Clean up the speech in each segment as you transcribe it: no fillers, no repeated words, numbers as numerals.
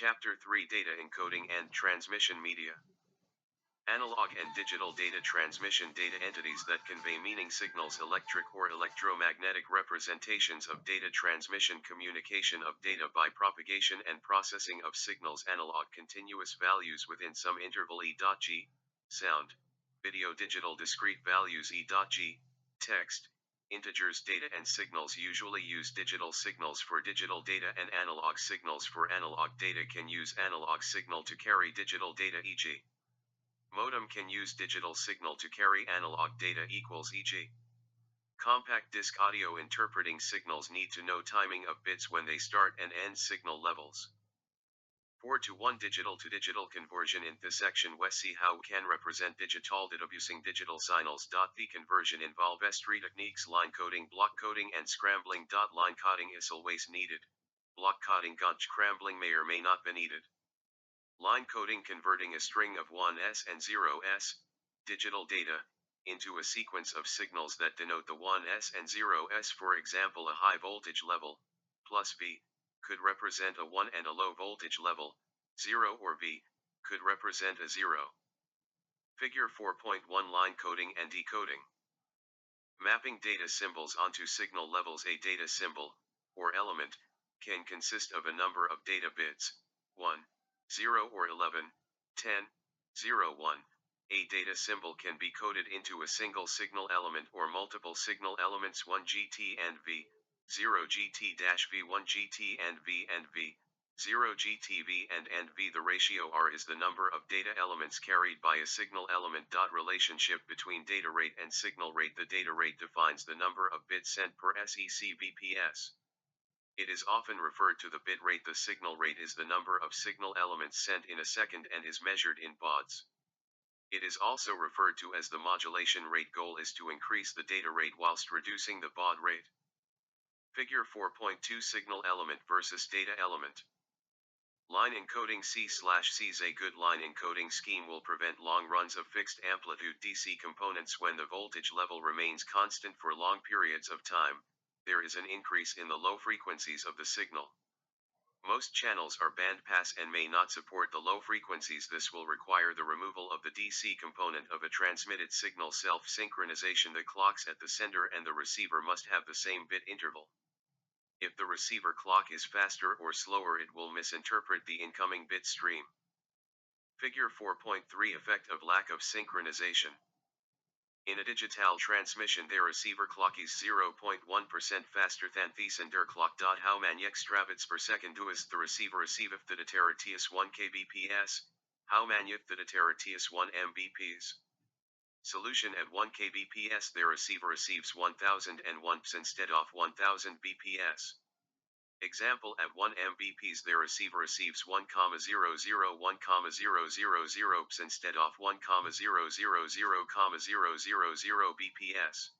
Chapter 3 Data Encoding and Transmission Media. Analog and digital data transmission. Data entities that convey meaning signals, electric or electromagnetic representations of data transmission, communication of data by propagation and processing of signals, analog continuous values within some interval E.g. sound, video, digital discrete values E.g. text, integers. Data and signals usually use digital signals for digital data and analog signals for analog data. Can use analog signal to carry digital data, e.g. modem can use digital signal to carry analog data, e.g. compact disc audio. Interpreting signals need to know timing of bits when they start and end signal levels. 4:1 digital to digital conversion. In this section we see how we can represent digital data using digital signals. The conversion involves three techniques: line coding, block coding and scrambling. Line coding is always needed. Block coding and scrambling may or may not be needed. Line coding, converting a string of 1s and 0s digital data into a sequence of signals that denote the 1s and 0s. For example, a high voltage level, plus V, could represent a 1 and a low voltage level, 0 or V, could represent a 0. Figure 4.1 Line coding and decoding. Mapping data symbols onto signal levels. A data symbol, or element, can consist of a number of data bits, 1, 0 or 11, 10, 0, 1. A data symbol can be coded into a single signal element or multiple signal elements, 1 GT and V, 0 GT-V, 1 GT and V, 0 GTV and V. The ratio R is the number of data elements carried by a signal element. Relationship between data rate and signal rate. The data rate defines the number of bits sent per SEC/bps. It is often referred to the bit rate. The signal rate is the number of signal elements sent in a second and is measured in bauds. It is also referred to as the modulation rate. Goal is to increase the data rate whilst reducing the baud rate. Figure 4.2 Signal element versus data element. Line encoding. C/Cs. A good line encoding scheme will prevent long runs of fixed amplitude DC components. When the voltage level remains constant for long periods of time, there is an increase in the low frequencies of the signal. Most channels are bandpass and may not support the low frequencies. This will require the removal of the DC component of a transmitted signal. Self-synchronization. The clocks at the sender and the receiver must have the same bit interval. If the receiver clock is faster or slower, it will misinterpret the incoming bit stream. Figure 4.3 Effect of lack of synchronization. In a digital transmission, the receiver clock is 0.1% faster than the sender clock. How many extravits per second does the receiver receive if the data rate is 1 kbps? How many if the data rate is 1 mbps? Solution: at 1 kbps the receiver receives 1001 instead of 1000 bps. Example: at 1 mbps the receiver receives 1,001,000 instead of 1,000,000 bps.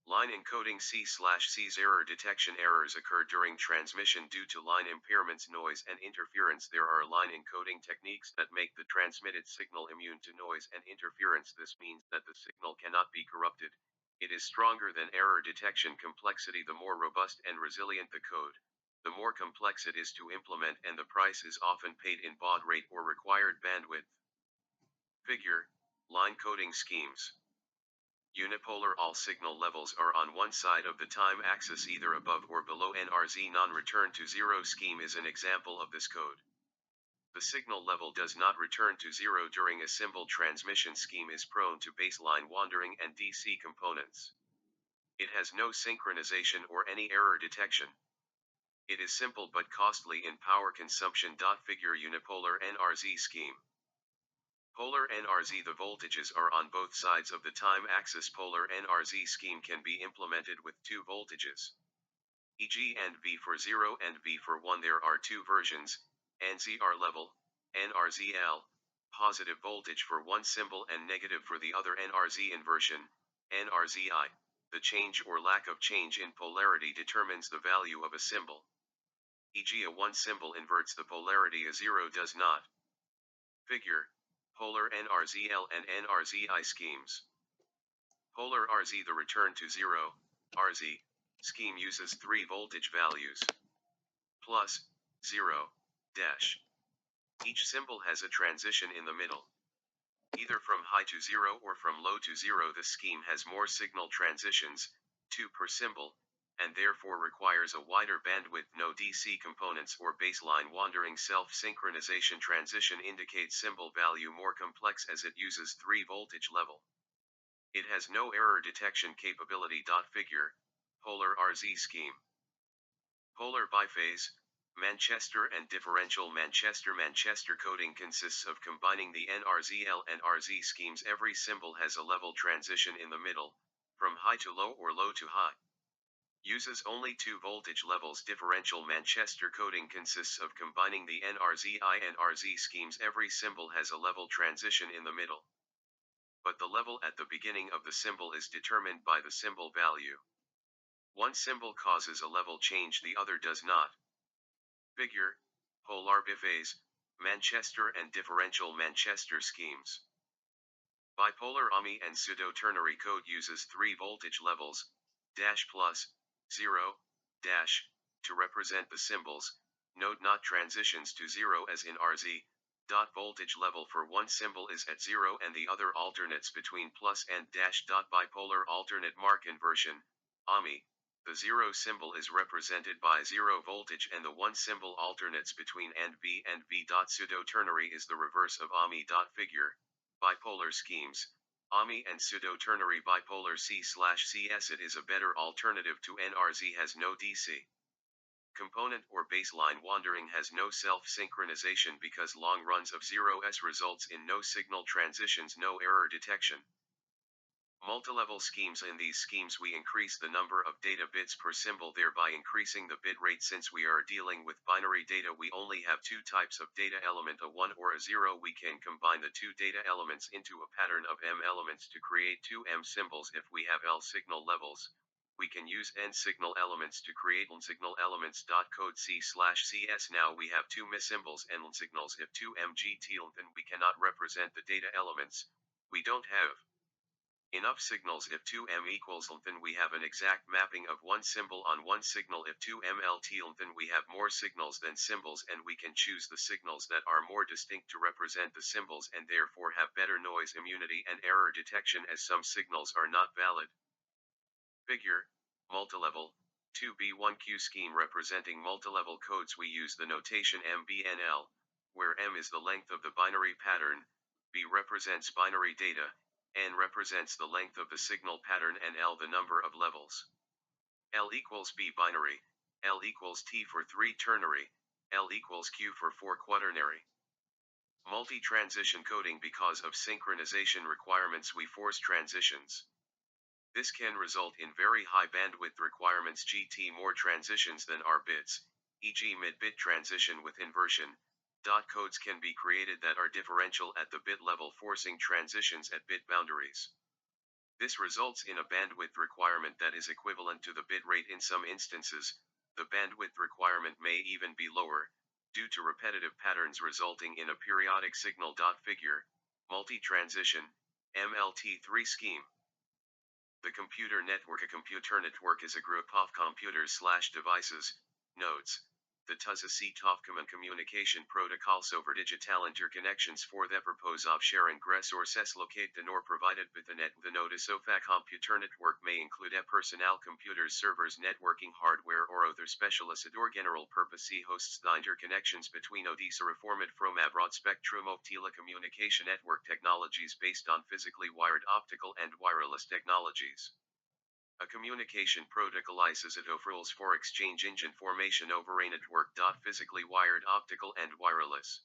Line encoding. C/Cs. Error detection. Errors occur during transmission due to line impairments, noise and interference. There are line encoding techniques that make the transmitted signal immune to noise and interference. This means that the signal cannot be corrupted. It is stronger than error detection. Complexity. The more robust and resilient the code, the more complex it is to implement, and the price is often paid in baud rate or required bandwidth. Figure: line coding schemes. Unipolar. All signal levels are on one side of the time axis, either above or below NRZ. Non-return to zero scheme is an example of this code. The signal level does not return to zero during a symbol transmission. Scheme is prone to baseline wandering and DC components. It has no synchronization or any error detection. It is simple but costly in power consumption. Figure unipolar NRZ scheme. Polar NRZ. The voltages are on both sides of the time axis. Polar NRZ scheme can be implemented with two voltages, e.g. and V for 0 and V for 1. There are two versions: NZR level, NRZL, positive voltage for one symbol and negative for the other. NRZ inversion, NRZI. The change or lack of change in polarity determines the value of a symbol. E.g. a 1 symbol inverts the polarity, a 0 does not. Figure: polar NRZL and NRZI schemes. Polar RZ. The return to 0, RZ, scheme uses three voltage values: plus, 0, dash. Each symbol has a transition in the middle. Either from high to 0 or from low to 0. The scheme has more signal transitions, 2 per symbol, and therefore requires a wider bandwidth. No DC components or baseline wandering. Self-synchronization transition indicates symbol value more complex as it uses 3 voltage level. It has no error detection capability. Figure, polar RZ scheme. Polar biphase, Manchester and differential Manchester coding consists of combining the NRZL and RZ schemes. Every symbol has a level transition in the middle, from high to low or low to high. Uses only 2 voltage levels. Differential Manchester coding consists of combining the NRZI and RZ schemes. Every symbol has a level transition in the middle, but the level at the beginning of the symbol is determined by the symbol value. One symbol causes a level change, the other does not. Figure, polar biphase, Manchester and differential Manchester schemes. Bipolar AMI and pseudo-ternary code uses 3 voltage levels, dash plus, 0, dash, to represent the symbols. Note not transitions to 0 as in RZ. Voltage level for one symbol is at 0 and the other alternates between plus and dash. Bipolar alternate mark inversion, AMI. The 0 symbol is represented by 0 voltage and the 1 symbol alternates between and V and V. Pseudo-ternary is the reverse of AMI. Figure, bipolar schemes, AMI and pseudo-ternary. Bipolar C/CS. It is a better alternative to NRZ. Has no DC component or baseline wandering. Has no self-synchronization because long runs of 0s results in no signal transitions, no error detection. Multilevel schemes. In these schemes we increase the number of data bits per symbol, thereby increasing the bit rate. Since we are dealing with binary data, we only have 2 types of data element, a 1 or a 0. We can combine the 2 data elements into a pattern of M elements to create 2 M symbols. If we have L signal levels, we can use N signal elements to create L signal elements. Code C/CS. Now we have 2 M symbols and L signals. If 2 MGT, then we cannot represent the data elements. We don't have enough signals. If 2M equals L, then we have an exact mapping of one symbol on one signal. If 2MLT L, then we have more signals than symbols, and we can choose the signals that are more distinct to represent the symbols and therefore have better noise immunity and error detection, as some signals are not valid. Figure, multilevel, 2B1Q scheme representing multilevel codes. We use the notation MBNL, where M is the length of the binary pattern, B represents binary data, N represents the length of the signal pattern, and L the number of levels. L equals B binary, L equals T for 3 ternary, L equals Q for 4 quaternary. Multi-transition coding. Because of synchronization requirements we force transitions. This can result in very high bandwidth requirements, GT more transitions than R bits, e.g. mid-bit transition with inversion. Codes can be created that are differential at the bit level, forcing transitions at bit boundaries. This results in a bandwidth requirement that is equivalent to the bit rate. In some instances, the bandwidth requirement may even be lower, due to repetitive patterns resulting in a periodic signal. Figure, multi-transition, MLT3 scheme. The computer network. A computer network is a group of computers/devices, nodes. The TUS a set-of common communication protocols over digital interconnections for the purpose of sharing resources located nor provided with the net. The node is of a computer network may include a personnel computers, servers, networking hardware, or other specialized or general purpose hosts. The interconnections between nodes are formed from a broad spectrum of telecommunication network technologies based on physically wired optical and wireless technologies. A communication protocol is a set of rules for exchanging information over a network. Physically wired, optical, and wireless.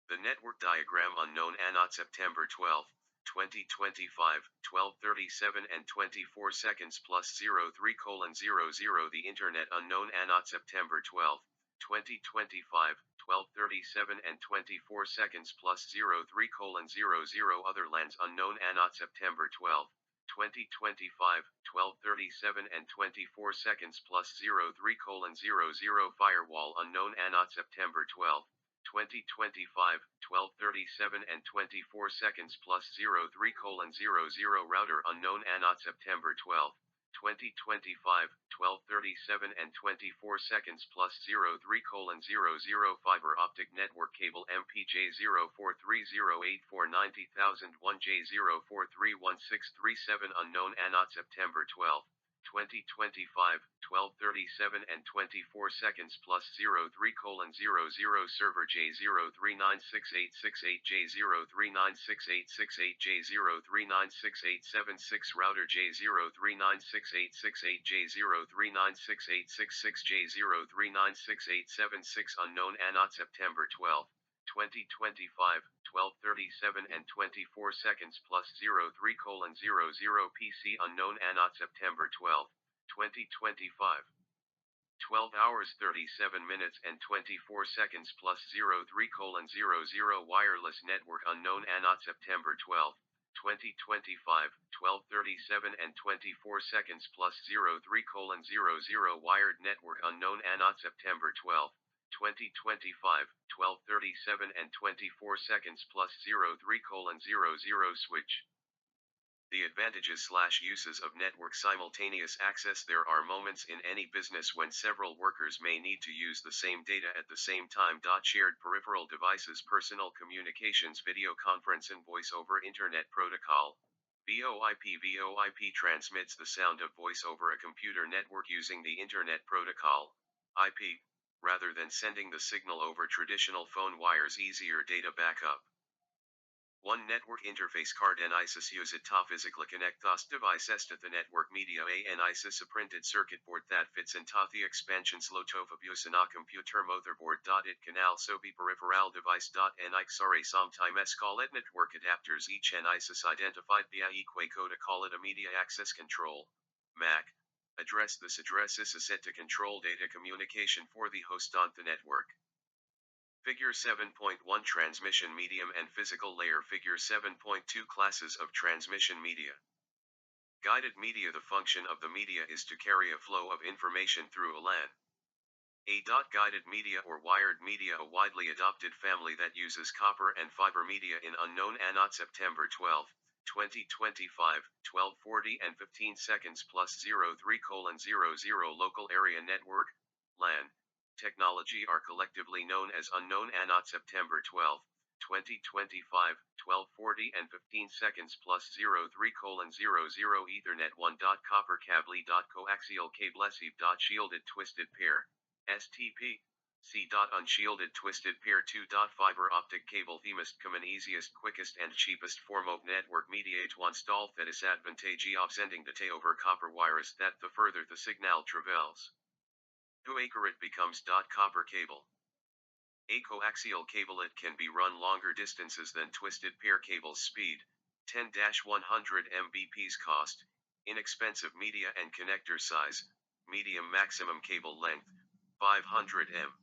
The network diagram unknown. Anot September 12, 2025, 12:37 and 24 seconds plus 03:00. The Internet unknown. Anot September 12, 2025, 12:37 and 24 seconds plus 03:00. Other lands unknown. Anot September 12, 2025, 12:37 and 24 seconds plus 03:00. Firewall unknown. Anot September 12, 2025, 12:37 and 24 seconds plus 03:00. Router unknown. Anot September 12, 2025, 12:37 and 24 seconds plus 03:00 fiber optic network cable MPJ 0430849001 J04316337 unknown anot September 12, 2025, 12:37 and 24 seconds plus 03:00 server J03968688 J03968688 J03968766 router J03968688 J03968666 J03968776 unknown anot September 12, 2025, 12:37 and 24 seconds plus 03:00 PC unknown anot September 12, 2025. 12 hours 37 minutes and 24 seconds plus 03:00 wireless network unknown anot September 12, 2025, 12:37 and 24 seconds plus 03:00 wired network unknown anot September 12, 2025, 12:37 and 24 seconds plus 03:00 switch. The advantages/uses of network simultaneous access. There are moments in any business when several workers may need to use the same data at the same time. Shared peripheral devices, personal communications, video conference and voice over Internet protocol. VoIP. VoIP transmits the sound of voice over a computer network using the Internet protocol, IP, rather than sending the signal over traditional phone wires. Easier data backup. One network interface card NISIS use it to physically connect those devices to the network media NISIS a printed circuit board that fits into the expansion slot of a computer motherboard. It can also be peripheral device. NIXRA sometimes call it network adapters. Each NISIS identified via code to call it a media access control. MAC address. This address is set to control data communication for the host on the network. Figure 7.1 Transmission medium and physical layer. Figure 7.2 Classes of transmission media. Guided media. The function of the media is to carry a flow of information through a LAN. Guided media or wired media, a widely adopted family that uses copper and fiber media in unknown anot September 12, 2025, 12:40 and 15 seconds plus 03:00 local area network, LAN. Technology are collectively known as unknown anot September 12, 2025, 12:40 and 15 seconds plus 03:00 Ethernet 1. Copper cable. Coaxial cable. Shielded twisted pair, STP. C. Unshielded twisted pair. 2. Fiber optic cable. The most common, easiest, quickest and cheapest form of network media to install that is advantage of sending data over copper wires that the further the signal travels, the weaker it becomes. Copper cable. A coaxial cable. It can be run longer distances than twisted pair cables. Speed 10-100 Mbps. Cost inexpensive. Media and connector size medium. Maximum cable length 500 m.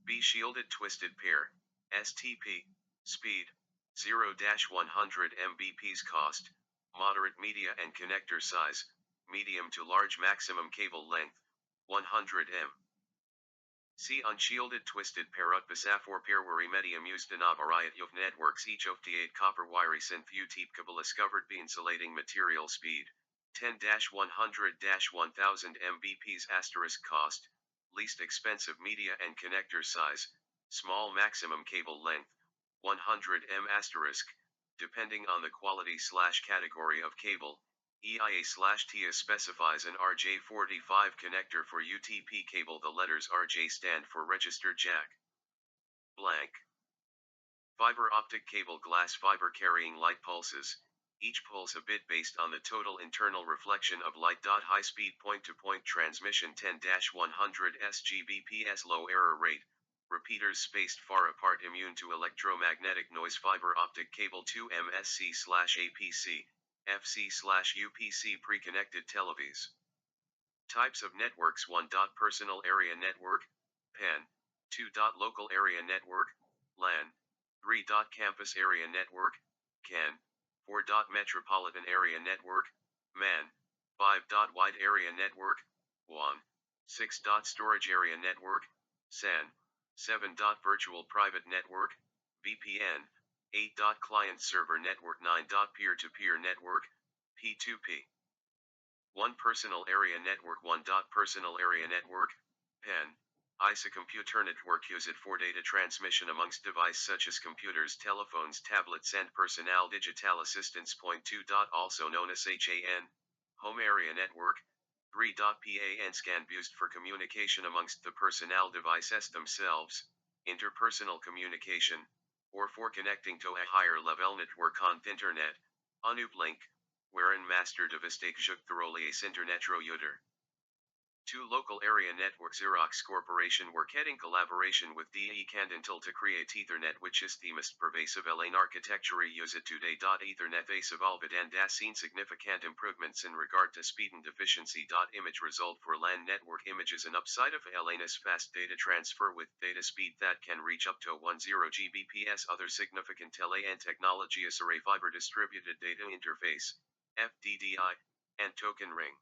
B. Shielded twisted pair, STP. Speed 0-100 Mbps. Cost moderate. Media and connector size medium to large. Maximum cable length 100 m. C. Unshielded twisted pair. Utbasa for pair were medium used in a variety of networks. Each of the 8 copper wiry synth cable is covered by insulating material. Speed 10-100-1000 Mbps. Cost least expensive. Media and connector size small. Maximum cable length 100 m. Depending on the quality/category of cable, EIA/TIA specifies an RJ45 connector for UTP cable. The letters RJ stand for registered jack. Blank. Fiber optic cable. Glass fiber carrying light pulses, each pulse a bit based on the total internal reflection of light. High speed point-to-point transmission 10-100 sgbps. Low error rate. Repeaters spaced far apart. Immune to electromagnetic noise. Fiber optic cable. 2 MSC/APC, FC/UPC. Pre-connected televies. Types of networks. 1. Personal area network, PAN. 2. Local area network, LAN. 3. Campus area network, CAN. 4. Metropolitan area network, MAN. 5. Wide area network, WAN. 6. Storage area network, SAN. 7. Virtual private network, VPN. 8. Client server network. 9. Peer-to-peer network, P2P. 1 Personal Area Network. 1. Personal Area Network, PAN, is a computer network used for data transmission amongst devices such as computers, telephones, tablets and personal digital assistants. Point 2. Also known as HAN, Home Area Network, 3. PAN can be used for communication amongst the personnel devices themselves, interpersonal communication, or for connecting to a higher level network on the internet, on uplink, wherein master device the role as internet router. 2. Local Area Network. Xerox Corporation worked in collaboration with DE Candental to create Ethernet, which is the most pervasive LAN architecture used today. Ethernet has evolved and has seen significant improvements in regard to speed and efficiency. Image result for LAN network images. An upside of LAN is fast data transfer with data speed that can reach up to 10 Gbps. Other significant LAN technology is Array Fiber Distributed Data Interface, FDDI, and Token Ring.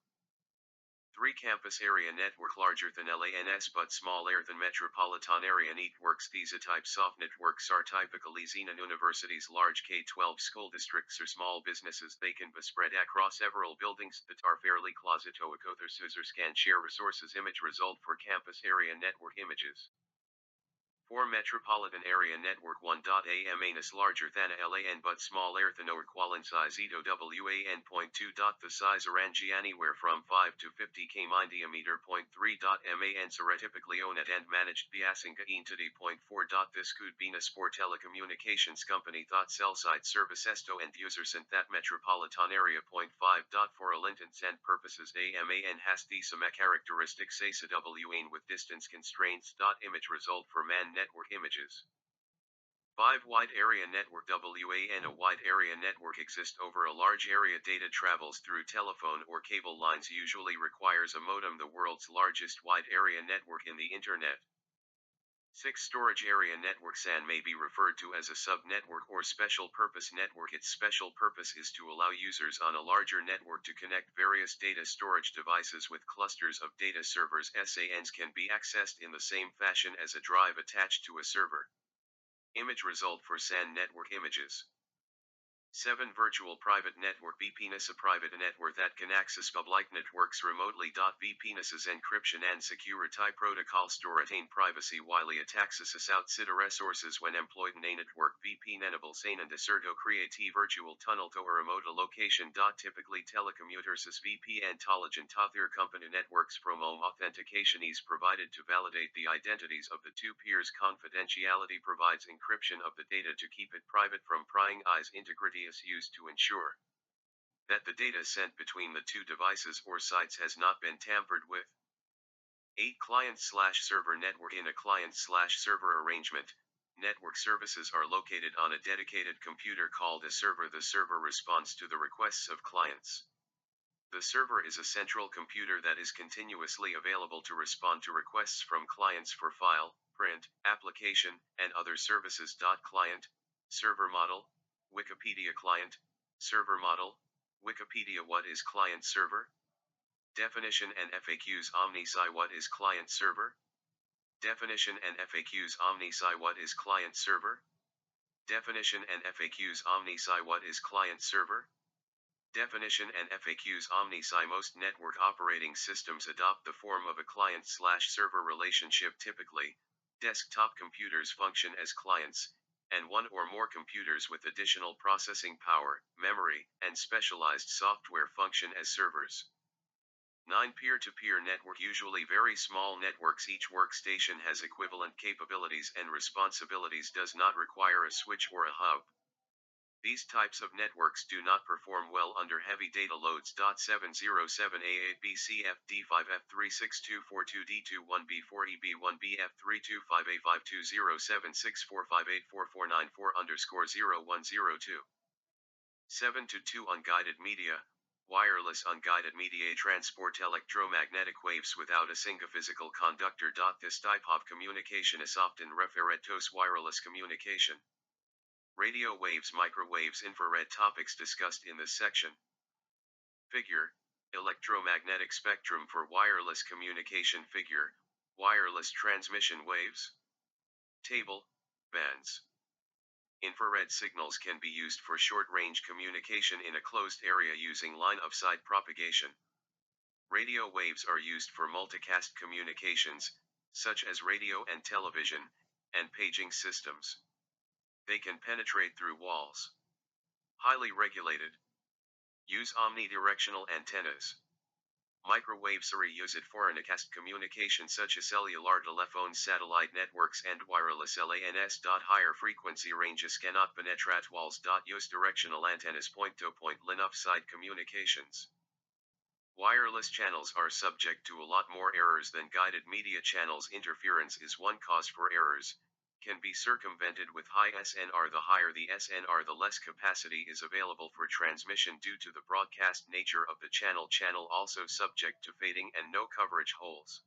3. Campus Area Network. Larger than LANs but smaller than metropolitan area networks. These types of networks are typically seen in universities, large K-12 school districts or small businesses. They can be spread across several buildings that are fairly close to each other. Users can share resources. Image result for campus area network images. 4. Metropolitan Area Network. 1. AMAN is larger than LAN but smaller than or equal in size to WAN. Point 2. The size range anywhere from 5 to 50 km in diameter. Point 3. MANs are typically owned and managed by a single entity. Point 4. This could be a sport telecommunications company that sells site services to end users in that metropolitan area. Point 5. For all intents and purposes, AMAN has the same characteristics as a WAN with distance constraints. Image result for MAN network images. 5. Wide Area Network. WAN. A wide area network exists over a large area. Data travels through telephone or cable lines, usually requires a modem. The world's largest wide area network in the internet. 6. Storage Area Network. SAN may be referred to as a sub-network or special purpose network. Its special purpose is to allow users on a larger network to connect various data storage devices with clusters of data servers. SANs can be accessed in the same fashion as a drive attached to a server. Image result for SAN network images. 7. Virtual Private Network. VPN is a private network that can access public networks remotely. VPN's encryption and security protocols to retain privacy while it accesses outside resources. When employed in a network, VPN enables an to create a virtual tunnel to a remote location. Typically telecommuters use VPN intelligent other company networks. Promo authentication is provided to validate the identities of the two peers. Confidentiality provides encryption of the data to keep it private from prying eyes. Integrity is used to ensure that the data sent between the two devices or sites has not been tampered with. 8. Client/server network. In a client/server arrangement, network services are located on a dedicated computer called a server. The server responds to the requests of clients. The server is a central computer that is continuously available to respond to requests from clients for file, print, application, and other services. Client, server model, Wikipedia. Client, server model, Wikipedia. What is client server? Definition and FAQs. OmniSci. What is client server? Definition and FAQs. OmniSci. What is client server? Definition and FAQs. OmniSci. What is client server? Definition and FAQs. OmniSci. Most network operating systems adopt the form of a client/server relationship. Typically, desktop computers function as clients, and one or more computers with additional processing power, memory, and specialized software function as servers. 9. Peer-to-peer network. Usually very small networks. Each workstation has equivalent capabilities and responsibilities. Does not require a switch or a hub. These types of networks do not perform well under heavy data loads. 707-AABCFD5F36242D2-1B4EB1BF325852064584494_0102. 7. To 2. Unguided media. Wireless unguided media transport electromagnetic waves without a single physical conductor. This type of communication is often referred to as wireless communication. Radio waves, microwaves, infrared. Topics discussed in this section. Figure, electromagnetic spectrum for wireless communication. Figure, wireless transmission waves. Table, bands. Infrared signals can be used for short-range communication in a closed area using line-of-sight propagation. Radio waves are used for multicast communications, such as radio and television, and paging systems. They can penetrate through walls. Highly regulated. Use omnidirectional antennas. Microwaves are used for unicast communication such as cellular telephone satellite networks and wireless LANs. Higher frequency ranges cannot penetrate walls. Use directional antennas point-to-point line-of-sight communications. Wireless channels are subject to a lot more errors than guided media channels. Interference is one cause for errors, can be circumvented with high SNR. The higher the SNR, the less capacity is available for transmission due to the broadcast nature of the channel. Channel also subject to fading and no coverage holes.